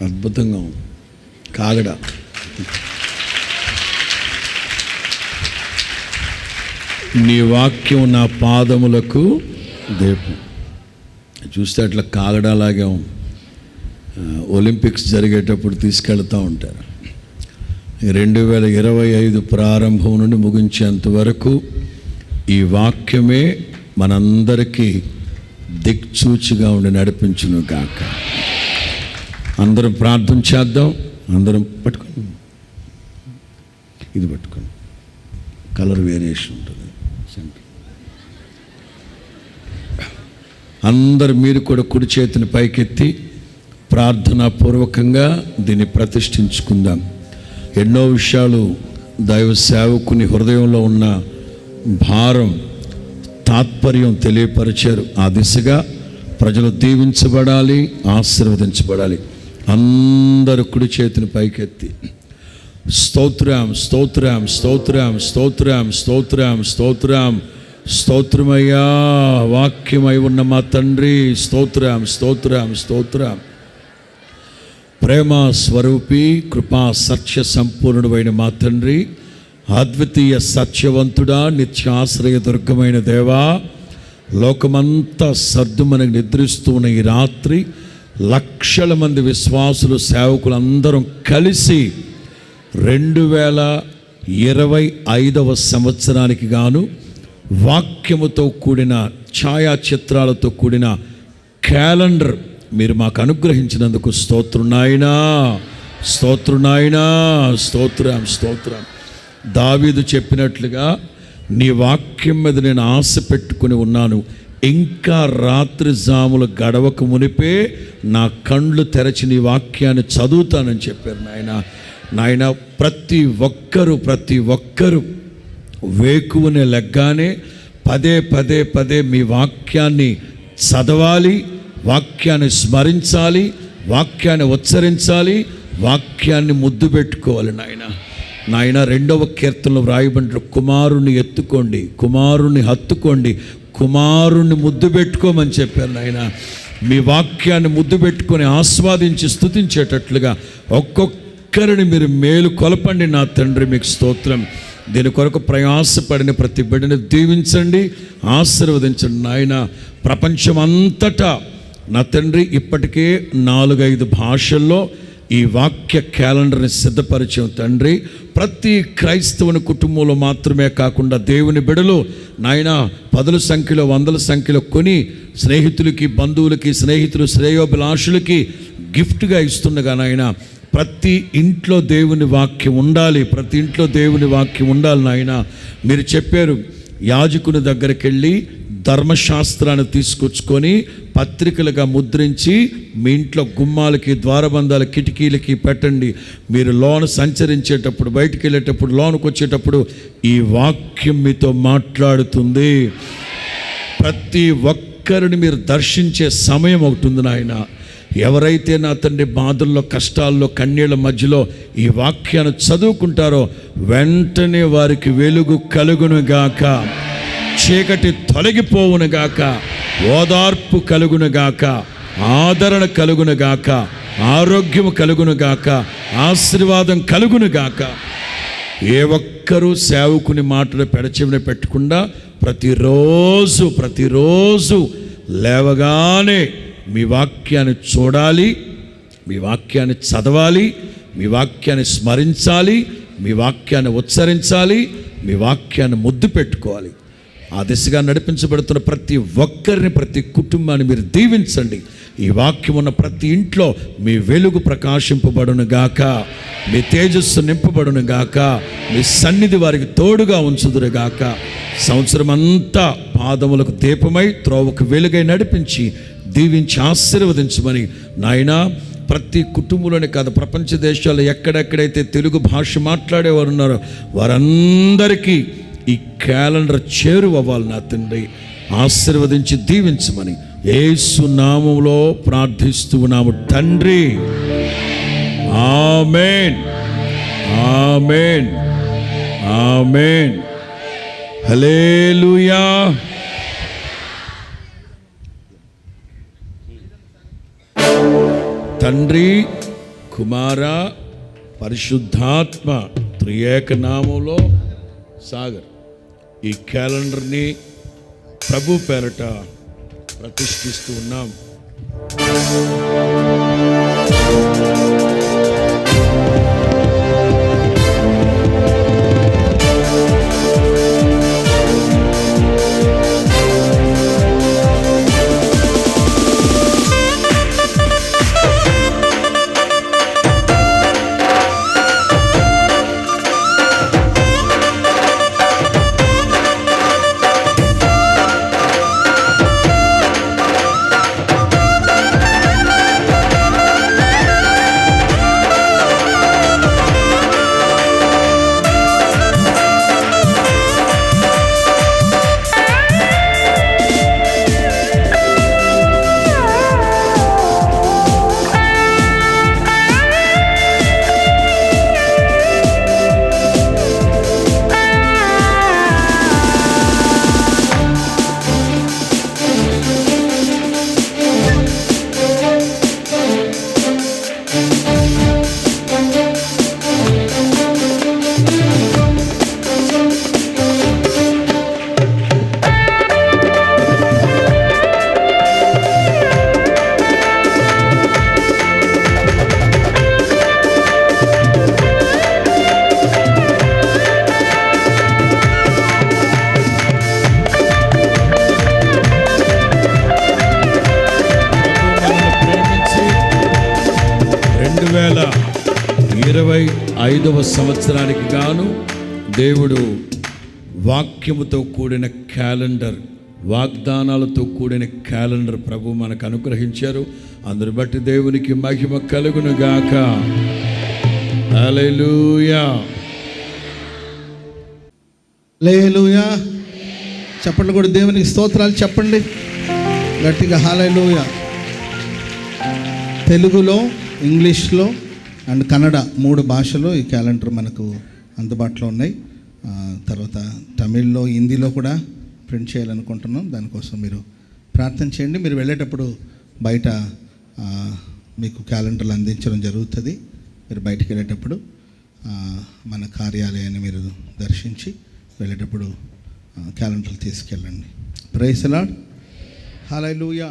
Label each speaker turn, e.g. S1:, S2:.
S1: అద్భుతంగా ఉంది. కాగడ నీ వాక్యం నా పాదములకు దీపం. చూస్తే అట్లా కాగడలాగే ఉంది. ఒలింపిక్స్ జరిగేటప్పుడు తీసుకెళ్తూ ఉంటారు. 2025 ప్రారంభం నుండి ముగించేంత వరకు ఈ వాక్యమే మనందరికీ దిక్సూచిగా ఉండి నడిపించును గాక. అందరం ప్రార్థన చేద్దాం. అందరం పట్టుకోండి, ఇది పట్టుకోండి, కలర్ వేరియేషన్ ఉంటుంది. అందరు మీరు కూడా కుడి చేతిని పైకెత్తి ప్రార్థనాపూర్వకంగా దీన్ని ప్రతిష్ఠించుకుందాం. ఎన్నో విషయాలు దైవ సేవకుని హృదయంలో ఉన్న భారం, తాత్పర్యం తెలియపరిచారు. ఆ దిశగా ప్రజలు దీవించబడాలి, ఆశీర్వదించబడాలి. అందరూ కుడి చేతిని పైకెత్తి స్తోత్రం స్తోత్రం స్తోత్రం స్తోత్రం స్తోత్రం స్తోత్రం స్తోత్రమయ్యా, వాక్యమై ఉన్న మా తండ్రి, స్తోత్రం స్తోత్రం స్తోత్రం. ప్రేమ స్వరూపి, కృపా సత్య సంపూర్ణుడైన మా తండ్రి, అద్వితీయ సత్యవంతుడా, నిత్యాశ్రయ దుర్గమైన దేవా, లోకమంతా సర్దుమని నిద్రిస్తూ ఉన్న ఈ రాత్రి లక్షల మంది విశ్వాసులు, సేవకులందరం కలిసి 2025వ సంవత్సరానికి గాను వాక్యముతో కూడిన ఛాయాచిత్రాలతో కూడిన క్యాలెండర్ మీరు మాకు అనుగ్రహించినందుకు స్తోత్రం నాయనా, స్తోత్రం నాయనా, స్తోత్రం స్తోత్రం. దావీదు చెప్పినట్లుగా నీ వాక్యం మీద నేను ఆశ పెట్టుకుని ఉన్నాను, ఇంకా రాత్రి జాములు గడవక మునిపే నా కండ్లు తెరచి నీ వాక్యాన్ని చదువుతానని చెప్పారు. నాయన ప్రతి ఒక్కరూ వేకువనే లెగ్గానే పదే పదే పదే మీ వాక్యాన్ని చదవాలి, వాక్యాన్ని స్మరించాలి, వాక్యాన్ని ఉచ్చరించాలి, వాక్యాన్ని ముద్దు పెట్టుకోవాలి. నాయన 2వ కీర్తనలో వ్రాయబడిన కుమారుణ్ణి ఎత్తుకోండి, కుమారుణ్ణి హత్తుకోండి, కుమారుణ్ణి ముద్దు పెట్టుకోమని చెప్పారు. నాయన మీ వాక్యాన్ని ముద్దు పెట్టుకొని ఆస్వాదించి స్తుతించేటట్లుగా ఒక్కొక్కరిని మీరు మేలు కొలపండి నా తండ్రి, మీకు స్తోత్రం. దీని కొరకు ప్రయాసపడిన ప్రతి బిడ్డని దీవించండి, ఆశీర్వదించండి. నాయన ప్రపంచం అంతటా నా తండ్రి ఇప్పటికే 4-5 భాషల్లో ఈ వాక్య క్యాలెండర్ని సిద్ధపరిచాం తండ్రి. ప్రతి క్రైస్తవుని కుటుంబంలో మాత్రమే కాకుండా దేవుని బిడలు నాయన 10ల సంఖ్యలో 100ల సంఖ్యలో కొని స్నేహితులకి, బంధువులకి, శ్రేయోభిలాషులకి గిఫ్ట్గా ఇస్తుండగా నాయన ప్రతి ఇంట్లో దేవుని వాక్యం ఉండాలి, ప్రతి ఇంట్లో దేవుని వాక్యం ఉండాలి. నాయన మీరు చెప్పారు, యాజకుని దగ్గరికి వెళ్ళి ధర్మశాస్త్రాన్ని తీసుకొచ్చుకొని పత్రికలుగా ముద్రించి మీ ఇంట్లో గుమ్మాలకి, ద్వారబంధాల కిటికీలకి పెట్టండి. మీరు లోన సంచరించేటప్పుడు, బయటికి వెళ్ళేటప్పుడు, లోనికి వచ్చేటప్పుడు ఈ వాక్యం మీతో మాట్లాడుతుంది. ప్రతి ఒక్కరిని మీరు దర్శించే సమయం అవుతుంది నాయన. ఎవరైతే నా తండ్రి బాధల్లో, కష్టాల్లో, కన్నీళ్ళ మధ్యలో ఈ వాక్యాన్ని చదువుకుంటారో వెంటనే వారికి వెలుగు కలుగునుగాక, చీకటి తొలగిపోవునుగాక, ఓదార్పు కలుగునుగాక, ఆదరణ కలుగునుగాక, ఆరోగ్యం కలుగునుగాక, ఆశీర్వాదం కలుగునుగాక. ఏ ఒక్కరూ సేవకుని మాటలు పెడచెవిన పెట్టకుండా ప్రతిరోజు లేవగానే మీ వాక్యాన్ని చూడాలి, మీ వాక్యాన్ని చదవాలి, మీ వాక్యాన్ని స్మరించాలి, మీ వాక్యాన్ని ఉచ్చరించాలి, మీ వాక్యాన్ని ముద్దు పెట్టుకోవాలి. ఆ దిశగా నడిపించబడుతున్న ప్రతి ఒక్కరిని, ప్రతి కుటుంబాన్ని మీరు దీవించండి. ఈ వాక్యం ఉన్న ప్రతి ఇంట్లో మీ వెలుగు ప్రకాశింపబడును గాక, మీ తేజస్సు నింపబడును గాక, మీ సన్నిధి వారికి తోడుగా ఉంచుదురు గాక. సంవత్సరం అంతా పాదములకు దీపమై త్రోవకు వెలుగై నడిపించి దీవించి ఆశీర్వదించమని నాయన ప్రతి కుటుంబంలోనే కాదు, ప్రపంచ దేశాల్లో ఎక్కడెక్కడైతే తెలుగు భాష మాట్లాడేవారు ఉన్నారో వారందరికీ ఈ క్యాలెండర్ చేరువవ్వాలి నా తండ్రి. ఆశీర్వదించి దీవించమని యేసు నామములో ప్రార్థిస్తున్నాము తండ్రి. ఆమేన్, ఆమేన్, ఆమేన్. హల్లెలూయా. తండ్రి, కుమార పరిశుద్ధాత్మ త్రియేక నామంలో సాగర్ ఈ క్యాలెండర్ని ప్రభు పేరట ప్రతిష్ఠిస్తూ ఉన్నాం. సంవత్సరానికి గాను దేవుడు వాక్యముతో కూడిన క్యాలెండర్, వాగ్దానాలతో కూడిన క్యాలెండర్ ప్రభు మనకు అనుగ్రహించారు. అందుని బట్టి దేవునికి మహిమ కలుగును గాక. హల్లెలూయా,
S2: హల్లెలూయా. చెప్పండి కూడా దేవునికి స్తోత్రాలు చెప్పండి గట్టిగా. హల్లెలూయా. తెలుగులో, ఇంగ్లీష్లో అండ్ కన్నడ 3 భాషలో ఈ క్యాలెండర్ మనకు అందుబాటులో ఉన్నాయి. తర్వాత తమిళ్లో, హిందీలో కూడా ప్రింట్ చేయాలనుకుంటున్నాం. దానికోసం మీరు ప్రార్థన చేయండి. మీరు వెళ్ళేటప్పుడు బయట మీకు క్యాలెండర్లు అందించడం జరుగుతుంది. మీరు బయటికి వెళ్ళేటప్పుడు మన కార్యాలయాన్ని మీరు దర్శించి వెళ్ళేటప్పుడు క్యాలెండర్లు తీసుకెళ్ళండి. Praise the lord. హల్లెలూయా.